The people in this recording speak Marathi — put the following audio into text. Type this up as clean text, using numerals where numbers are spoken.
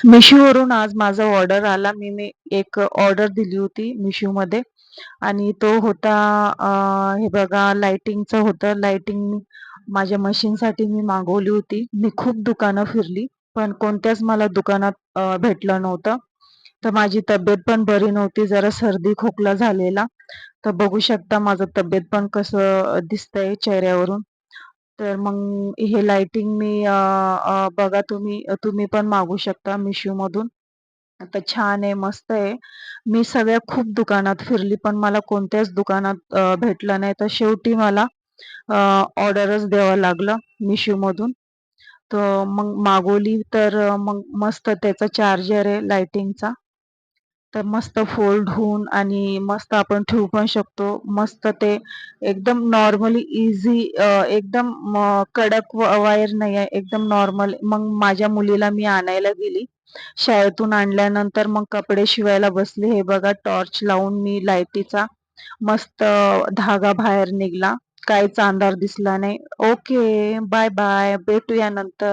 मिशोवरून आज माझा ऑर्डर आला. मी एक ऑर्डर दिली होती मिशोमध्ये आणि तो होता हे बघा लाइटिंगचं होतं. लाइटिंग माझ्या मशीनसाठी मी मागवली होती. मी खूप दुकानं फिरली, पण कोणत्याच मला दुकानात भेटलं नव्हतं. तर माझी तब्येत पण बरी नव्हती. जरा सर्दी खोकला झालेला. तर बघू शकता माझं तब्येत पण कसं दिसतंय चेहऱ्यावरून. तर मग हे लाइटिंग मी बघा तुम्ही तुम्ही पण मागवू शकता Mishoमधून. आता छान आहे, मस्त आहे. मी सगळ्या खूप दुकानात फिरली, पण मला कोणत्याच दुकानात भेटलं नाही. तर शेवटी मला ऑर्डरच द्यावं लागलं Mishoमधून. तर मग मागवली तर मग मस्त त्याचा चार्जर आहे लाइटिंगचा. तर मस्त फोल्ड होऊन आणि मस्त आपण ठेवू पण शकतो. मस्त ते एकदम नॉर्मली इझी एकदम कडक वायर नाही आहे, एकदम नॉर्मल. मग माझ्या मुलीला मी आणायला गेली. शाळेतून आणल्यानंतर मग कपडे शिवायला बसले. हे बघा टॉर्च लावून मी लाईटीचा मस्त धागा बाहेर निघला. काहीच अंधार दिसला नाही. Okay, bye bye. भेटूया नंतर.